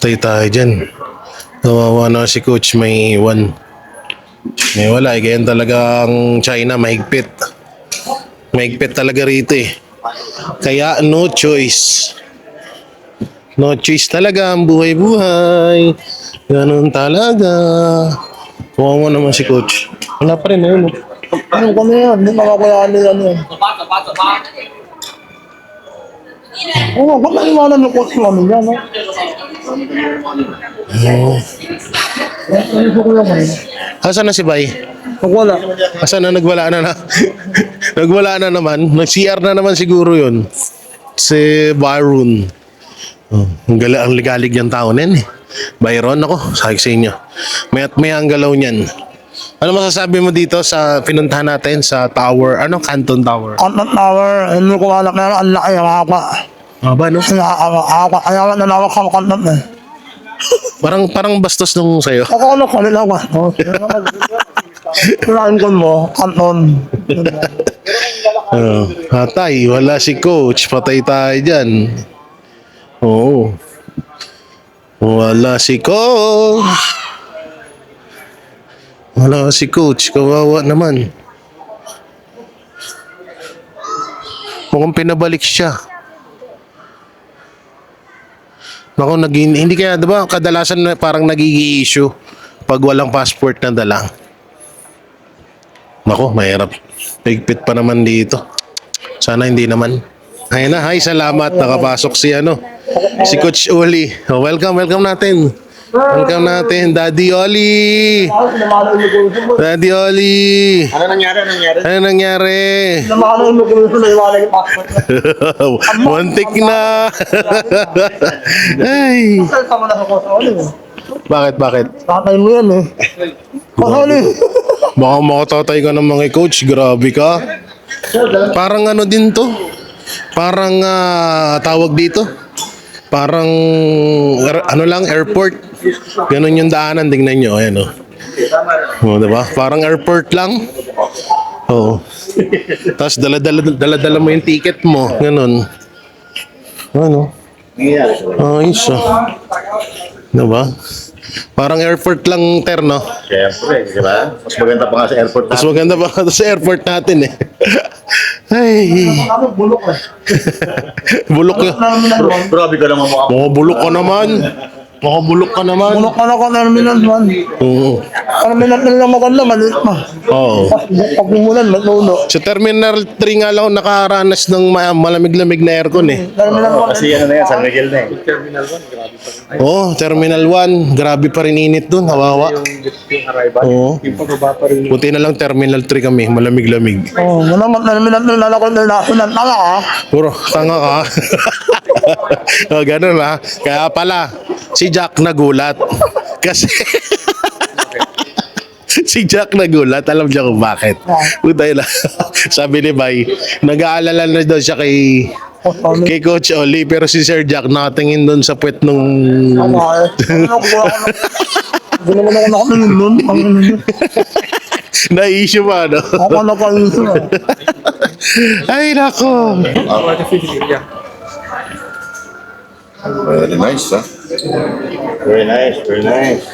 Speaker 1: Tay tayo dyan. Nawawa na si Coach, may iwan. May wala eh, ganyan talagang China, mahigpit. Mahigpit talaga rito eh. Kaya no choice. No choice talaga ang buhay-buhay. Ganun talaga. Kuha mo naman si Coach. Wala pa rin yun.
Speaker 2: Ano kami yan? Hindi makakayaan nila yan. Oo, ba't naiwanan yung coach namin yan, no? Ano ko lang ngayon?
Speaker 1: Asan na si Bay?
Speaker 2: Pag wala.
Speaker 1: Asan na nagwala na? Nagwala na naman. Nag-CR na naman siguro yun. Si Byron. Oh, ang ligalig yung tao na yan eh. Byron ako, sabi ko sa inyo. Maya't may ang galaw niyan. Ano masasabi mo dito sa pinuntahan natin sa tower? Ano? Canton Tower.
Speaker 2: Content Tower, hindi ko alam na ang laki ang haka.
Speaker 1: Ba, no?
Speaker 2: Ayaw na nawak ang content eh.
Speaker 1: Parang bastos nung sa'yo.
Speaker 2: Ako ano, kanila ba? Kailangan ko mo, Canton.
Speaker 1: Patay, wala si Coach. Patay tayo dyan. Oo. Wala si Coach. Wala si Coach. Kawawa naman. Mukhang pinabalik siya. Naku, hindi kaya, diba, kadalasan na parang nagiging issue pag walang passport na dala. Naku, mahirap. Higpit pa naman dito. Sana hindi naman. Ayun na, hi, salamat. Nakapasok si Coach Oli. Oh, welcome natin. Welcome natin, Daddy Oli. Daddy Oli.
Speaker 5: Ano nangyari?
Speaker 1: Ano nangyari?
Speaker 2: Namakano yung lukulo na iwala yung passport.
Speaker 1: Muntik na. Ay.
Speaker 2: Sama na ako sa ulo.
Speaker 1: Bakit?
Speaker 2: Tatay mo yan eh. Kasali.
Speaker 1: Baka makatatay ka ng mga coach. Grabe ka. Parang ano din to. Parang tawag dito. Parang ano lang, airport. Ganun yung daanan. Tingnan nyo. Ayan o. Oh, diba? Parang airport lang. Oo. Tapos dala mo yung ticket mo. Ganun. Ano? Ayos o. Diba? Parang airport lang, Terno.
Speaker 5: Siyempre, di ba? Mas maganda pa nga sa airport
Speaker 1: Mas maganda pa sa airport natin eh. Ay.
Speaker 2: Ano, bulok eh.
Speaker 1: Bulok ka.
Speaker 5: Grabe ka naman mukha.
Speaker 1: Bulok ka naman. Bulok ka naman.
Speaker 2: Bulok ka na ka terminal man.
Speaker 1: Oo.
Speaker 2: Terminal na lang maganda, maliit pa.
Speaker 1: Oo.
Speaker 2: Pag bumulan, manuno.
Speaker 1: Sa Terminal 3 nga lang ako nakaranas ng malamig-lamig na aircon eh.
Speaker 2: Terminal 1.
Speaker 5: Kasi ano na yan, San Miguel na eh.
Speaker 1: Oo, Terminal 1. Grabe pa rin init dun. Hawawa.
Speaker 6: Yung arrival.
Speaker 1: Oo.
Speaker 6: Yung pagbaba pa rin.
Speaker 1: Buti na lang Terminal 3 kami. Malamig-lamig.
Speaker 2: Oh, malaman terminal na lalakot na nasunod. Tanga ka.
Speaker 1: Puro, tanga ka. O, ganun ha. Kaya pala, si Jack nagulat. Kasi, si Jack nagulat. Alam niya kung bakit. Putay na. Sabi ni Bay, nag-aalala na daw siya kay Coach Oli. Pero si Sir Jack nakatingin doon sa puwet nung...
Speaker 2: Hindi naman ako nakatingin nun.
Speaker 1: Na-issue pa, no?
Speaker 2: Ako nakatingin.
Speaker 1: Ay, nako.
Speaker 3: Very nice, ha?
Speaker 5: Very nice, very nice.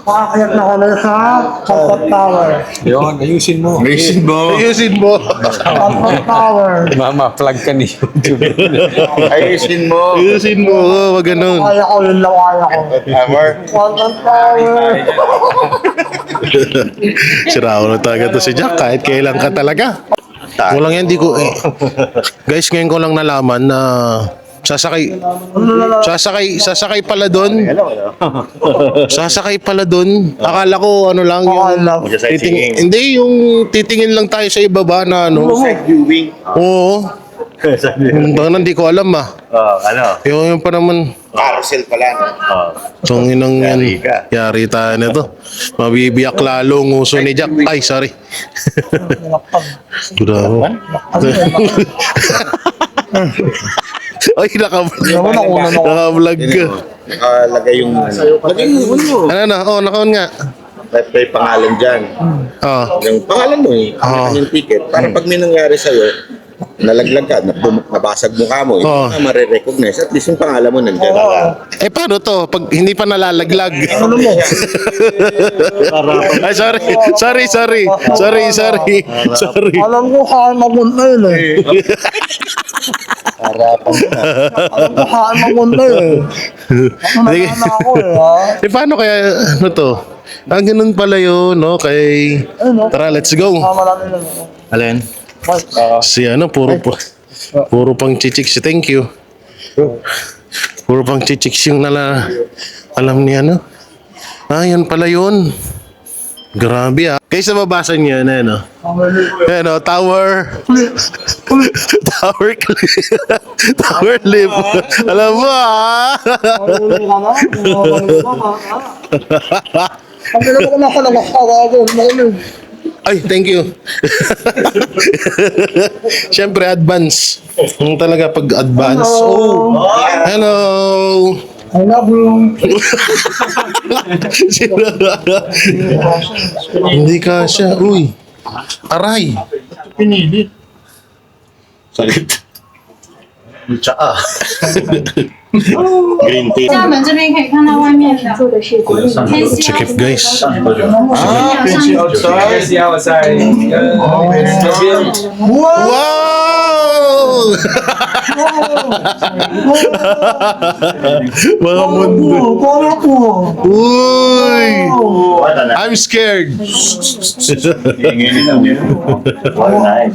Speaker 2: Makakayat na kami sa Comfort Tower.
Speaker 6: Yun, ayusin mo.
Speaker 1: Ayusin mo.
Speaker 2: Comfort Tower.
Speaker 6: Mama, plug ka ni YouTube.
Speaker 5: Ayusin mo.
Speaker 1: Ayusin mo. Wag ganun.
Speaker 2: Kaya ko yun lang kaya ko.
Speaker 5: Hammer.
Speaker 2: Comfort Tower.
Speaker 1: Sira ako na talaga to si Jack. Kahit kailan ka talaga. Walang yan, di ko guys, ngayon ko lang nalaman na sasakay pala doon. Sasakay pala doon. Akala ko ano lang yung
Speaker 5: Magsa-sightseeing.
Speaker 1: hindi yung titingin lang tayo sa ibaba na ano.
Speaker 5: Side viewing.
Speaker 1: Oo. Hindi ko alam ah.
Speaker 5: Ano?
Speaker 1: Yung pa naman.
Speaker 3: Carousel pala. No?
Speaker 1: Itong inang yan. Yari tayo na to. Mabibiyak lalo ang uso ni Jack. Ay, sorry. Grabe. Ay, naka-vlog ka.
Speaker 3: Nakalagay yung... Lagay mo.
Speaker 1: Ano na? Oh, nakaon nga.
Speaker 3: May pangalan dyan.
Speaker 1: Oh.
Speaker 3: Yung pangalan mo eh. Yung ticket. Para pag may nangyari sa'yo, nalaglag ka, nabasag mukha mo, hindi
Speaker 1: Oh.
Speaker 3: ka marirecognize. At least yung pangalan mo nandyan.
Speaker 1: Eh, paano to? Pag hindi pa nalalaglag.
Speaker 3: Ano mo?
Speaker 1: Ay, sorry. Sorry.
Speaker 2: Alam ko kaya mapunta yun eh. Alam ko kaya mapunta yun eh.
Speaker 1: Sige.
Speaker 2: Ako ako eh ha.
Speaker 1: Eh, paano kaya, ano to? Ganun pala yun, no? Kay... Tara, let's go.
Speaker 2: Marami lang ako.
Speaker 5: Alin?
Speaker 1: Si ano, puro pang chichiks. Thank you. Puro pang chichiks yung alam niya, no? Yan pala yun. Grabe ah. Kaysa mabasa niya na, no? Ano, tower. Tower clip. Tower clip. Alam mo ah.
Speaker 2: Ang gano'n ko nakalagakawa ko.
Speaker 1: Ay, thank you. Siyempre, advance. Yung talaga pag advance. Oh, hello.
Speaker 2: I love you.
Speaker 1: Hindi ka siya. Uy. Aray.
Speaker 2: Pinilit.
Speaker 5: Sakit. Green tea.
Speaker 8: 厦门这边可以看到外面的偏西
Speaker 1: Check it, guys. Wow! Mga mundo.
Speaker 2: Kaya po.
Speaker 1: Uy! I'm scared.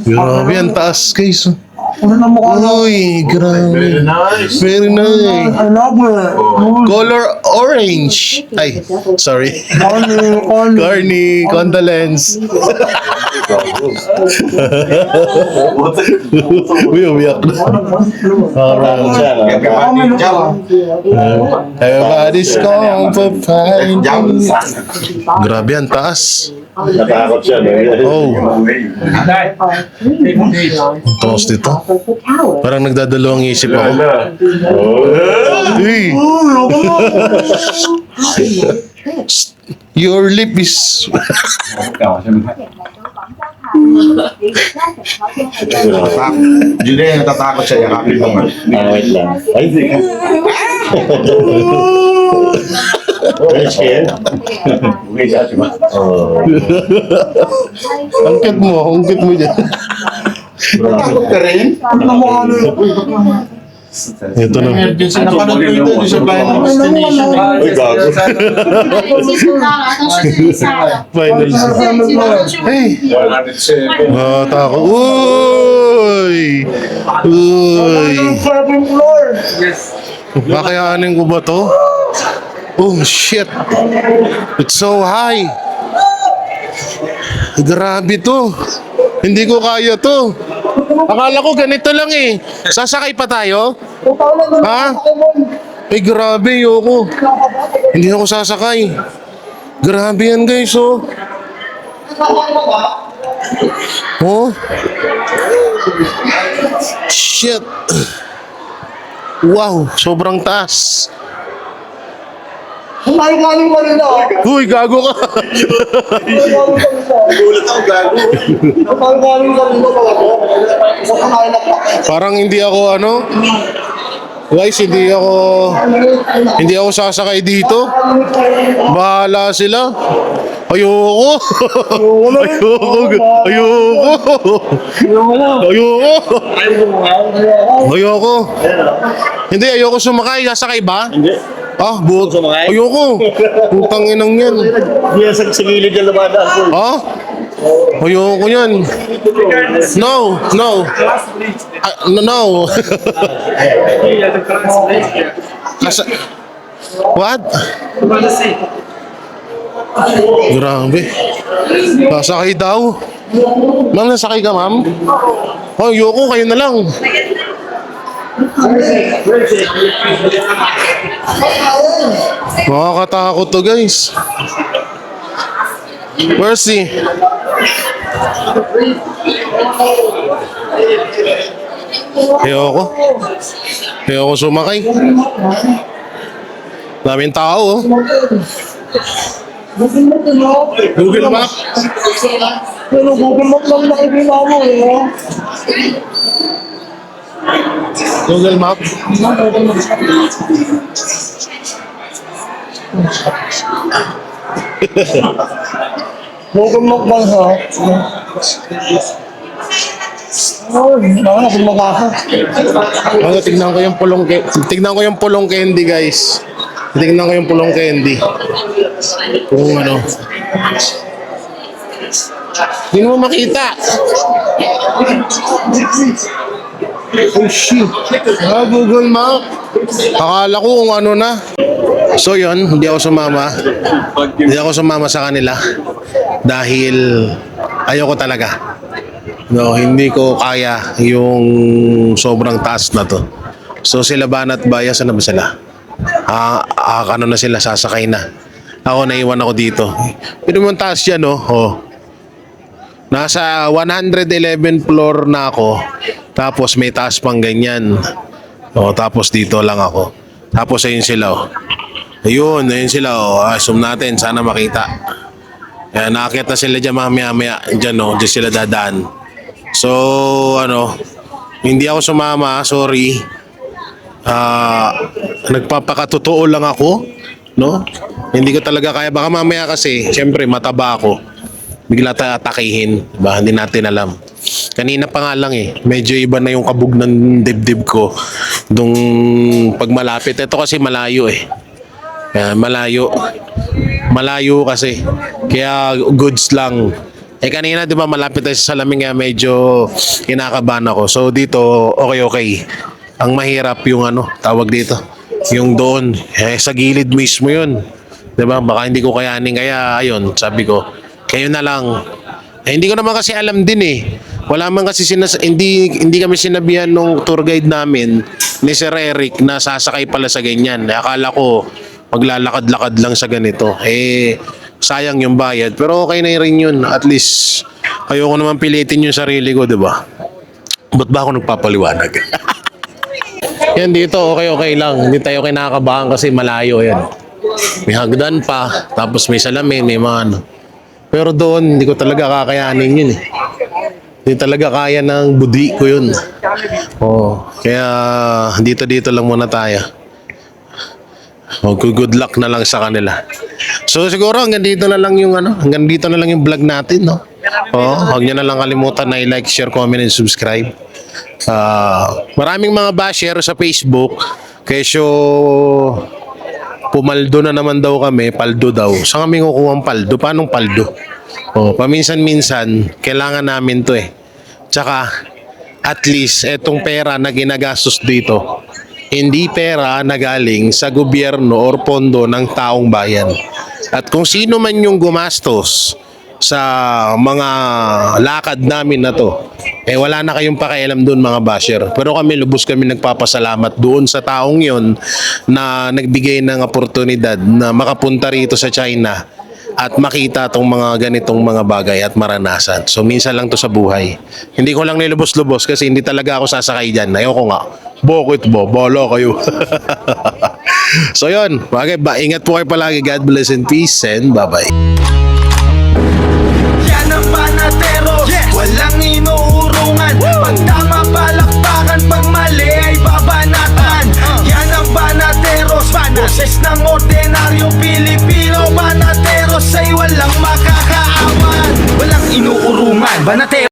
Speaker 1: Grabe, ang taas, guys.
Speaker 2: Ano na mukha na?
Speaker 1: Uy, grabe. Very nice.
Speaker 2: I love it.
Speaker 1: Color orange. Ay, sorry. Corny, condolence. Uy, umiyak na. Everybody's going for finding. Grabe, ang taas.
Speaker 5: Natakot siya.
Speaker 1: Oh, ang taas dito. Parang nagdadalawang isip ako. Uy! Your lip is...
Speaker 3: Julia, natatakot siya. Yakapin mo nga.
Speaker 5: Wait lang. Ay, di ka. Are you scared? Okay, siya diba?
Speaker 1: Ang cute mo dyan.
Speaker 3: Takot ka rin?
Speaker 2: Ano na mukha na?
Speaker 1: Ito na.
Speaker 3: Napanood ko ito sa Final Destination.
Speaker 5: Uy, gago.
Speaker 8: 记住到了，都是自己下的。
Speaker 1: Final.
Speaker 8: 对，记得去。
Speaker 1: Hey! Tako. Uy! Uy!
Speaker 2: Seven floor.
Speaker 1: Kakayanin ko ba to? Oh, shit! It's so high! Grabe to! Hindi ko kaya to! Akala ko ganito lang eh. Sasakay pa tayo? Ha? Ay, grabe, yoko. Hindi ako sasakay. Grabe yan, guys, oh. Oh? Shit! Wow, sobrang taas.
Speaker 2: Kumain-kain pa rin ako.
Speaker 1: Uy, gago ka.
Speaker 3: Gulat ako, gago.
Speaker 2: Kumain-kain pa rin ako. Kumain na pa.
Speaker 1: Parang hindi ako ano. Guys, hindi ako sasakay dito. Bahala sila. Ayoko. Ayoko. Hindi, ayoko sumakay. Sasakay ba?
Speaker 5: Hindi.
Speaker 1: Ah, buot.
Speaker 5: Sumakay?
Speaker 1: Ayoko. Putang inang yan.
Speaker 5: Hindi yan sa gilid yan lumadaan ko.
Speaker 1: Ha? Ayoko yan. No. No. What? Grabe. Sasakay daw. Ma'am, nasakay ka, ma'am? Oh, ayoko. Kayo na lang. Makakatakot to guys. Mercy. Ayoko. Ayoko sumakay. Daming tao oh. Google Map.
Speaker 2: Pero Google Map lang nakikita mo eh.
Speaker 1: Google Map.
Speaker 2: Google Map lang ha. Oh, baka kung makaka.
Speaker 1: Ano, tignan ko yung pulong candy guys. Tignan ko yung pulong candy. Kung ano. Hindi mo makita. Oh shit. Google Map. Akala ko kung ano na. So yun, hindi ako sumama. Hindi ako sumama sa kanila. Dahil ayoko talaga. No, hindi ko kaya yung sobrang taas na to. So sila Banat Baya, saan na ba sila? Ano na sila, sasakay na. Ako naiwan ako dito. Pero yung taas yan, no? Oh. Nasa 111 floor na ako. Tapos may taas pang ganyan. Oh, tapos dito lang ako. Tapos ayun sila, oh. Ayun sila, oh. Zoom natin, sana makita. Ayan, nakakit na sila dyan mamaya-maya. Dyan, oh. Dyan sila dadaan. So, hindi ako sumama, sorry. Nagpapakatotoo lang ako, no? Hindi ko talaga kaya. Baka mamaya kasi, syempre, mataba ako. Bigla tayo atakihin, diba? Hindi natin alam. Kanina pa nga lang eh, medyo iba na yung kabog ng dibdib ko. Dung pag malapit. Ito kasi malayo eh. Malayo. Malayo kasi. Kaya goods lang. Kanina di ba malapit tayo sa salamin kaya medyo kinakabahan ako. So dito okay. Ang mahirap yung tawag dito. Yung doon, sa gilid mismo yun. Di ba? Baka hindi ko kayanin kaya ayun, sabi ko, kayo na lang. Hindi ko naman kasi alam din eh. Wala man kasi hindi kami sinabihan nung tour guide namin ni Sir Eric na sasakay pala sa ganyan. Akala ko maglalakad-lakad lang sa ganito. Sayang yung bayad. Pero okay na rin yun. At least, ayoko naman pilitin yung sarili ko, di ba? Ba't ba ako nagpapaliwanag? Yan dito, okay lang. Hindi tayo kinakabahan kasi malayo yan. May hagdan pa, tapos may salamin, may mga ano. Pero doon, hindi ko talaga kakayanin yun eh. Hindi talaga kaya ng budi ko yun. Kaya dito lang muna tayo. Good luck na lang sa kanila. So siguro hanggang dito na lang yung vlog natin, no? Huwag niyo na lang kalimutan na i-like, share, comment, and subscribe. Maraming mga basher sa Facebook. Kesyo pumaldo na naman daw kami, paldo daw. Saan kami kukuha ang paldo? Paanong paldo? Paminsan-minsan, kailangan namin to eh. Tsaka, at least, etong pera na ginagastos dito, hindi pera na galing sa gobyerno or pondo ng taong bayan. At kung sino man yung gumastos sa mga lakad namin na to, wala na kayong pakialam doon mga basher. Pero lubos kami nagpapasalamat doon sa taong yon na nagbigay ng oportunidad na makapunta rito sa China at makita tong mga ganitong mga bagay at maranasan. So minsan lang to sa buhay. Hindi ko lang nilubos-lubos kasi hindi talaga ako sasakay dyan. Ayoko nga. Bakit ba? Bala kayo. So yun. Ingat po kayo palagi. God bless and peace and bye-bye.
Speaker 9: Yan ang Banatero, walang inuurungan. Pag tama palakpakan, pag mali ay babanatan. Yan ang Banateros, boses ng ordinaryong Pilipino. Banateros ay walang makakaawan, walang inuurungan. Banateros